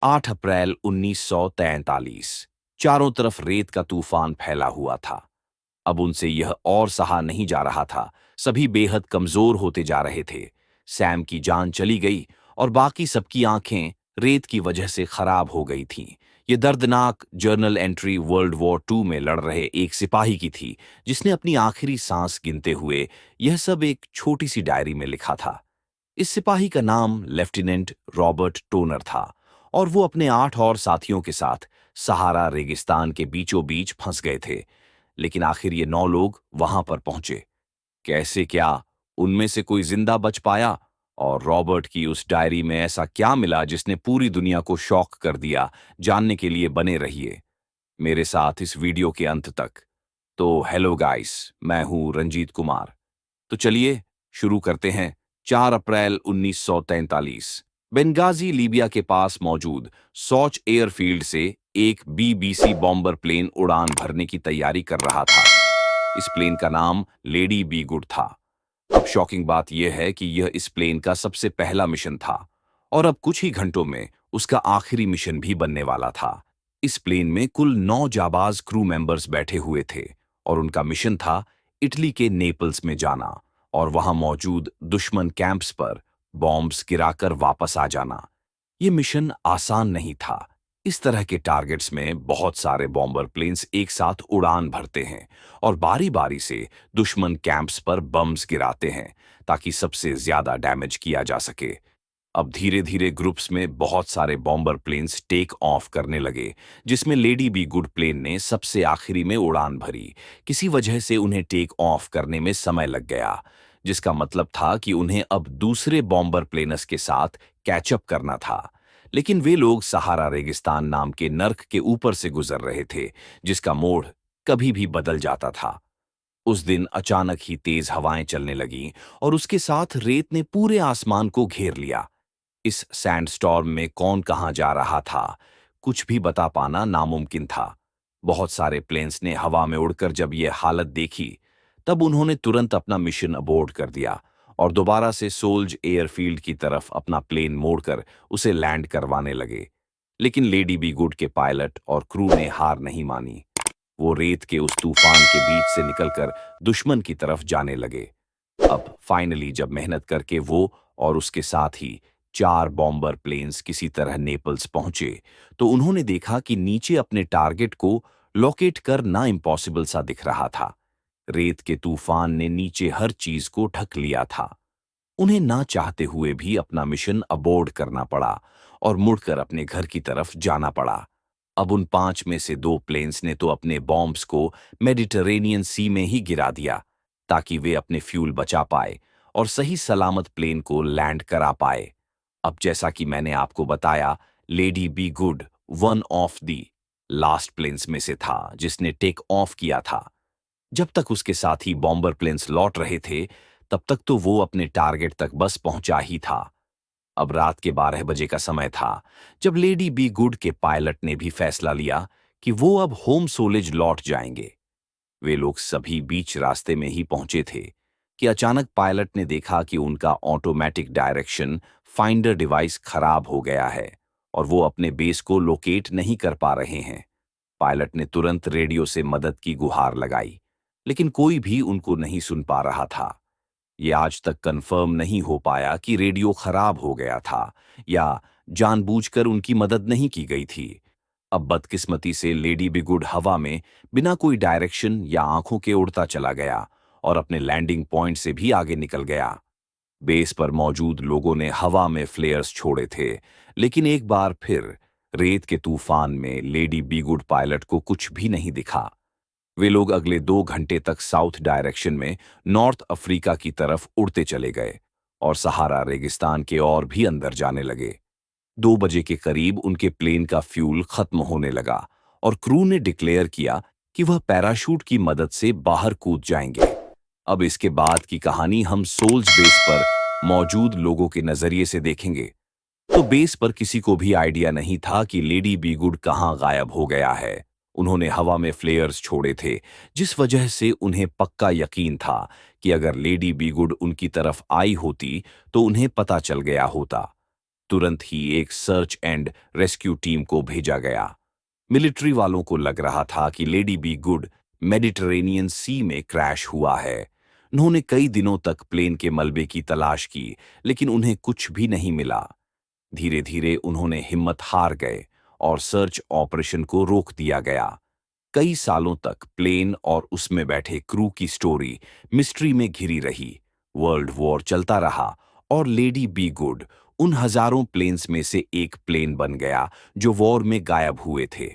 8 अप्रैल 1943। चारों तरफ रेत का तूफान फैला हुआ था। अब उनसे यह और सहा नहीं जा रहा था। सभी बेहद कमजोर होते जा रहे थे। सैम की जान चली गई और बाकी सबकी आंखें रेत की वजह से खराब हो गई थीं। ये दर्दनाक जर्नल एंट्री वर्ल्ड वॉर 2 में लड़ रहे एक सिपाही की थी, जिसने अपनी आखिरी सांस गिनते हुए यह सब एक छोटी सी डायरी में लिखा था। इस सिपाही का नाम लेफ्टिनेंट रॉबर्ट टोनर था और वो अपने 8 और साथियों के साथ सहारा रेगिस्तान के बीचों बीच फंस गए थे। लेकिन आखिर ये 9 लोग वहां पर पहुंचे। कैसे, क्या उनमें से कोई जिंदा बच पाया? और रॉबर्ट की उस डायरी में ऐसा क्या मिला जिसने पूरी दुनिया को शॉक कर दिया? जानने के लिए बने रहिए मेरे साथ इस वीडियो के अंत तक। तो हेलो गाइस, मैं हूं रंजीत कुमार। तो चलिए शुरू करते हैं। 4 अप्रैल 1943, बेंगाजी लीबिया के पास मौजूद सौच एयरफील्ड से एक बीबीसी बॉम्बर प्लेन उड़ान भरने की तैयारी कर रहा था। इस प्लेन का नाम लेडी बी गुड था। अब शॉकिंग बात यह है कि यह इस प्लेन का सबसे पहला मिशन था और अब कुछ ही घंटों में उसका आखिरी मिशन भी बनने वाला था। इस प्लेन में कुल 9 जाबाज क्रू मेंबर्स बैठे हुए थे और उनका मिशन था इटली के नेपल्स में जाना और वहां मौजूद दुश्मन कैंप्स पर बॉम्ब्स गिराकर वापस आ जाना। ये मिशन आसान नहीं था। इस तरह के टारगेट्स में बहुत सारे बॉम्बर प्लेन्स एक साथ उड़ान भरते हैं और बारी-बारी से दुश्मन कैंप्स पर बम्स गिराते हैं ताकि सबसे ज्यादा डैमेज किया जा सके। अब धीरे-धीरे ग्रुप्स में बहुत सारे बॉम्बर प्लेन्स टेक ऑफ करने लगे, जिसमें लेडी बी गुड प्लेन ने सबसे आखिरी में उड़ान भरी। किसी वजह से उन्हें टेक ऑफ करने में समय लग गया, जिसका मतलब था कि उन्हें अब दूसरे बॉम्बर प्लेनर्स के साथ कैचअप करना था। लेकिन वे लोग सहारा रेगिस्तान नाम के नर्क के ऊपर से गुजर रहे थे, जिसका मोड़ कभी भी बदल जाता था। उस दिन अचानक ही तेज हवाएं चलने लगीं और उसके साथ रेत ने पूरे आसमान को घेर लिया। इस सैंडस्टॉर्म में कौन कहां जा रहा था, कुछ भी बता पाना नामुमकिन था। बहुत सारे प्लेन्स ने हवा में उड़कर जब यह हालत देखी, तब उन्होंने तुरंत अपना मिशन अबॉर्ट कर दिया और दोबारा से सोल्ज एयरफील्ड की तरफ अपना प्लेन मोड़कर उसे लैंड करवाने लगे। लेकिन लेडी बी गुड के पायलट और क्रू ने हार नहीं मानी। वो रेत के उस तूफान के बीच से निकलकर दुश्मन की तरफ जाने लगे। अब फाइनली जब मेहनत करके वो और उसके साथ ही 4 बॉम्बर प्लेन्स किसी तरह नेपल्स पहुंचे, तो उन्होंने देखा कि नीचे अपने टारगेट को लोकेट करना इम्पॉसिबल सा दिख रहा था। रेत के तूफान ने नीचे हर चीज को ढक लिया था। उन्हें ना चाहते हुए भी अपना मिशन अबॉर्ड करना पड़ा और मुड़कर अपने घर की तरफ जाना पड़ा। अब उन 5 में से 2 प्लेन्स ने तो अपने बॉम्ब्स को मेडिटरेनियन सी में ही गिरा दिया ताकि वे अपने फ्यूल बचा पाए और सही सलामत प्लेन को लैंड करा पाए। अब जैसा कि मैंने आपको बताया, Lady Be Good one of the last planes में से था जिसने टेक ऑफ किया था। जब तक उसके साथी बॉम्बर प्लेन्स लौट रहे थे, तब तक तो वो अपने टारगेट तक बस पहुंचा ही था। अब रात के 12 बजे का समय था जब लेडी बी गुड के पायलट ने भी फैसला लिया कि वो अब होम सोलेज लौट जाएंगे। वे लोग सभी बीच रास्ते में ही पहुंचे थे कि अचानक पायलट ने देखा कि उनका ऑटोमेटिक डायरेक्शन फाइंडर डिवाइस खराब हो गया है और वो अपने बेस को लोकेट नहीं कर पा रहे हैं। पायलट ने तुरंत रेडियो से मदद की गुहार लगाई, लेकिन कोई भी उनको नहीं सुन पा रहा था। ये आज तक कंफर्म नहीं हो पाया कि रेडियो खराब हो गया था या जानबूझकर उनकी मदद नहीं की गई थी। अब बदकिस्मती से लेडी बिगुड हवा में बिना कोई डायरेक्शन या आंखों के उड़ता चला गया और अपने लैंडिंग पॉइंट से भी आगे निकल गया। बेस पर मौजूद लोगों ने हवा में फ्लेयर्स छोड़े थे, लेकिन एक बार फिर रेत के तूफान में लेडी बिगुड पायलट को कुछ भी नहीं दिखा। वे लोग अगले 2 घंटे तक साउथ डायरेक्शन में नॉर्थ अफ्रीका की तरफ उड़ते चले गए और सहारा रेगिस्तान के और भी अंदर जाने लगे। 2 बजे के करीब उनके प्लेन का फ्यूल खत्म होने लगा और क्रू ने डिक्लेयर किया कि वह पैराशूट की मदद से बाहर कूद जाएंगे। अब इसके बाद की कहानी हम सोल्स बेस पर मौजूद लोगों के नजरिए से देखेंगे। तो बेस पर किसी को भी आइडिया नहीं था कि लेडी बी गुड कहां गायब हो गया है। उन्होंने हवा में फ्लेयर्स छोड़े थे, जिस वजह से उन्हें पक्का यकीन था कि अगर लेडी बी गुड उनकी तरफ आई होती तो उन्हें पता चल गया होता। तुरंत ही एक सर्च एंड रेस्क्यू टीम को भेजा गया। मिलिट्री वालों को लग रहा था कि लेडी बी गुड मेडिटरेनियन सी में क्रैश हुआ है। उन्होंने कई दिनों तक प्लेन के मलबे की तलाश की, लेकिन उन्हें कुछ भी नहीं मिला। धीरे धीरे उन्होंने हिम्मत हार गए और सर्च ऑपरेशन को रोक दिया गया। कई सालों तक प्लेन और उसमें बैठे क्रू की स्टोरी मिस्ट्री में घिरी रही। वर्ल्ड वॉर चलता रहा और लेडी बी गुड उन हजारों प्लेन्स में से एक प्लेन बन गया जो वॉर में गायब हुए थे।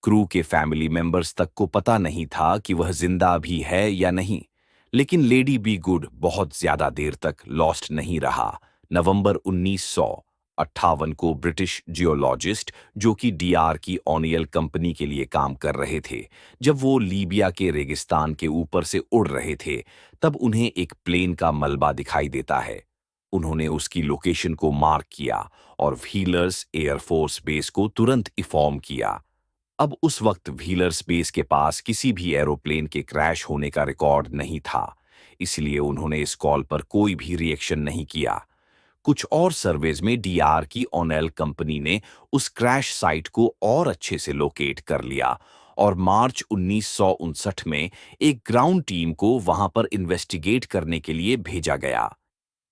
क्रू के फैमिली मेंबर्स तक को पता नहीं था कि वह जिंदा भी है या नहीं। लेकिन लेडी बी गुड बहुत ज्यादा देर तक लॉस्ट नहीं रहा। नवंबर 1958 को ब्रिटिश जियोलॉजिस्ट जो कि डीआर की ओनियल कंपनी के लिए काम कर रहे थे, जब वो लीबिया के रेगिस्तान के ऊपर से उड़ रहे थे, तब उन्हें एक प्लेन का मलबा दिखाई देता है। उन्होंने उसकी लोकेशन को मार्क किया और व्हीलर्स एयरफोर्स बेस को तुरंत इन्फॉर्म किया। अब उस वक्त व्हीलर्स बेस के पास किसी भी एरोप्लेन के क्रैश होने का रिकॉर्ड नहीं था, इसलिए उन्होंने इस कॉल पर कोई भी रिएक्शन नहीं किया। कुछ और सर्वेज में डीआर की ओनेल कंपनी ने उस क्रैश साइट को और अच्छे से लोकेट कर लिया और मार्च 1959 में एक ग्राउंड टीम को वहां पर इन्वेस्टिगेट करने के लिए भेजा गया।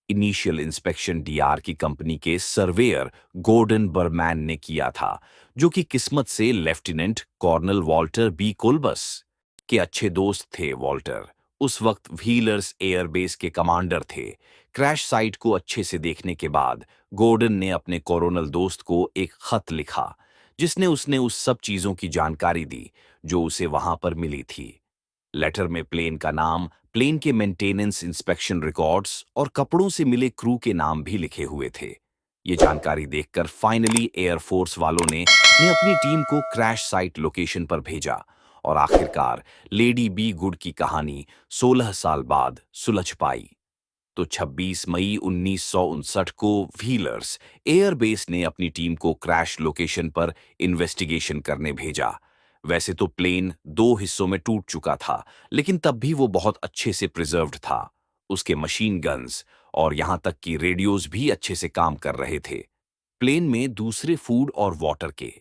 इनिशियल इंस्पेक्शन डीआर की कंपनी के सर्वेयर गॉर्डन बर्मैन ने किया था, जो कि किस्मत से लेफ्टिनेंट कर्नल वॉल्टर बी कोल्बस के अच्छे दोस्त थे। वॉल्टर उस वक्त व्हीलर्स एयरबेस के कमांडर थे। क्रैश साइट को अच्छे से देखने के बाद गॉर्डन ने अपने कोरोनल दोस्त को एक खत लिखा, जिसने उसने उस सब चीजों की जानकारी दी जो उसे वहां पर मिली थी। लेटर में प्लेन का नाम, प्लेन के मेंटेनेंस इंस्पेक्शन रिकॉर्ड्स और कपड़ों से मिले क्रू के नाम भी लिखे हुए थे। ये जानकारी देखकर फाइनली एयरफोर्स वालों ने अपनी टीम को क्रैश साइट लोकेशन पर भेजा और आखिरकार लेडी बी गुड की कहानी 16 साल बाद सुलझ पाई। तो 26 मई 1959 को व्हीलर्स एयरबेस ने अपनी टीम को क्रैश लोकेशन पर इन्वेस्टिगेशन करने भेजा। वैसे तो प्लेन दो हिस्सों में टूट चुका था, लेकिन तब भी वो बहुत अच्छे से प्रिजर्व्ड था। उसके मशीन गन्स और यहां तक कि रेडियोज भी अच्छे से काम कर रहे थे। प्लेन में दूसरे फूड और वाटर के,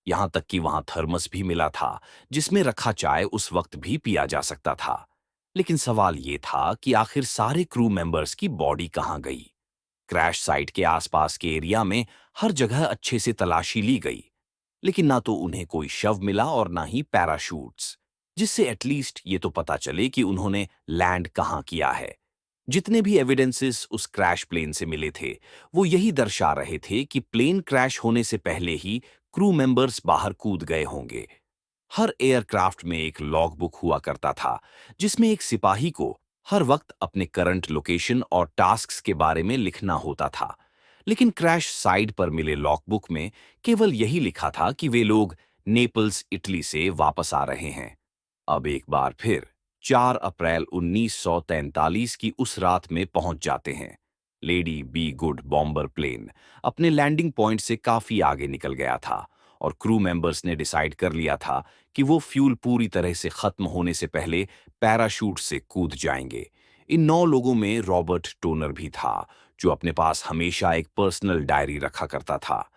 यहां तक कि वहां थर्मस भी मिला था, जिसमें रखा चाय उस वक्त भी पिया जा सकता था। लेकिन सवाल ये था कि आखिर सारे क्रू मेंबर्स की बॉडी कहां गई। क्रैश साइट के आसपास के एरिया में हर जगह अच्छे से तलाशी ली गई, लेकिन ना तो उन्हें कोई शव मिला और ना ही पैराशूट्स, जिससे एटलीस्ट ये तो पता चले कि उन्होंने लैंड कहां किया है। जितने भी एविडेंसेस उस क्रैश प्लेन से मिले थे, वो यही दर्शा रहे थे कि प्लेन क्रैश होने से पहले ही क्रू मेंबर्स बाहर कूद गए होंगे। हर एयरक्राफ्ट में एक लॉग बुक हुआ करता था, जिसमें एक सिपाही को हर वक्त अपने करंट लोकेशन और टास्क्स के बारे में लिखना होता था। लेकिन क्रैश साइट पर मिले लॉगबुक में केवल यही लिखा था कि वे लोग नेपल्स, इटली से वापस आ रहे हैं। अब एक बार फिर 4 अप्रैल 1943 की उस रात में पहुंच जाते हैं। Lady Be Good bomber plane अपने लैंडिंग पॉइंट से काफी आगे निकल गया था और क्रू मेंबर्स ने डिसाइड कर लिया था कि वो फ्यूल पूरी तरह से खत्म होने से पहले पैराशूट से कूद जाएंगे। इन 9 लोगों में रॉबर्ट टोनर भी था, जो अपने पास हमेशा एक पर्सनल डायरी रखा करता था।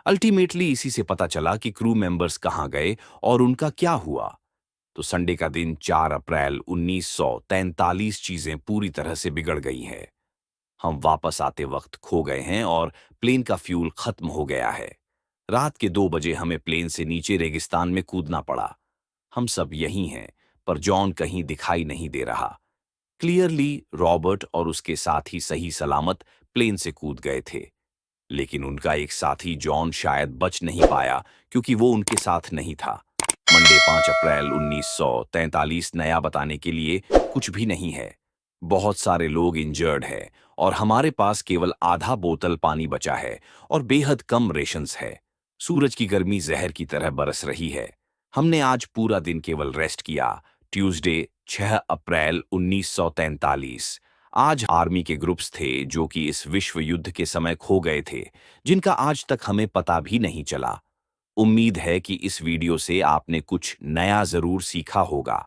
अल्टीमेटली इसी से पता चला कि क्रू मेंबर्स कहाँ गए और उनका क्या हुआ। तो संडे का दिन 4 अप्रैल 1943 चीजें पूरी तरह से बिगड़ गई हैं। हम वापस आते वक्त खो गए हैं और प्लेन का फ्यूल खत्म हो गया है। रात के 2 बजे हमें प्लेन से नीचे रेगिस्तान में कूदना पड़ा। हम सब यहीं हैं, पर जॉन कहीं दिखाई नहीं दे रहा। क्लियरली रॉबर्ट और उसके साथी सही सलामत प्लेन से कूद गए थे, लेकिन उनका एक साथी जॉन शायद बच नहीं पाया क्योंकि वो उनके साथ नहीं था। मंडे 5 अप्रैल 1943 नया बताने के लिए कुछ भी नहीं है। बहुत सारे लोग इंजर्ड है और हमारे पास केवल आधा बोतल पानी बचा है और बेहद कम रेशंस है। सूरज की गर्मी जहर की तरह बरस रही है। हमने आज पूरा दिन केवल रेस्ट किया। ट्यूसडे 6 अप्रैल 1943। आज आर्मी के ग्रुप्स थे जो कि इस विश्व युद्ध के समय खो गए थे, जिनका आज तक हमें पता भी नहीं चला। उम्मीद है कि इस वीडियो से आपने कुछ नया जरूर सीखा होगा।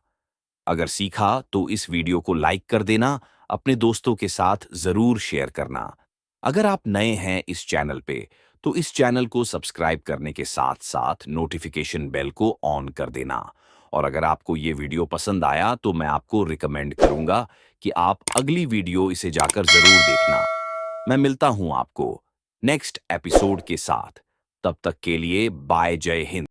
अगर सीखा तो इस वीडियो को लाइक कर देना, अपने दोस्तों के साथ जरूर शेयर करना। अगर आप नए हैं इस चैनल पे तो इस चैनल को सब्सक्राइब करने के साथ साथ नोटिफिकेशन बेल को ऑन कर देना। और अगर आपको ये वीडियो पसंद आया तो मैं आपको रिकमेंड करूंगा कि आप अगली वीडियो इसे जाकर जरूर देखना। मैं मिलता हूं आपको नेक्स्ट एपिसोड के साथ। तब तक के लिए बाय, जय हिंद।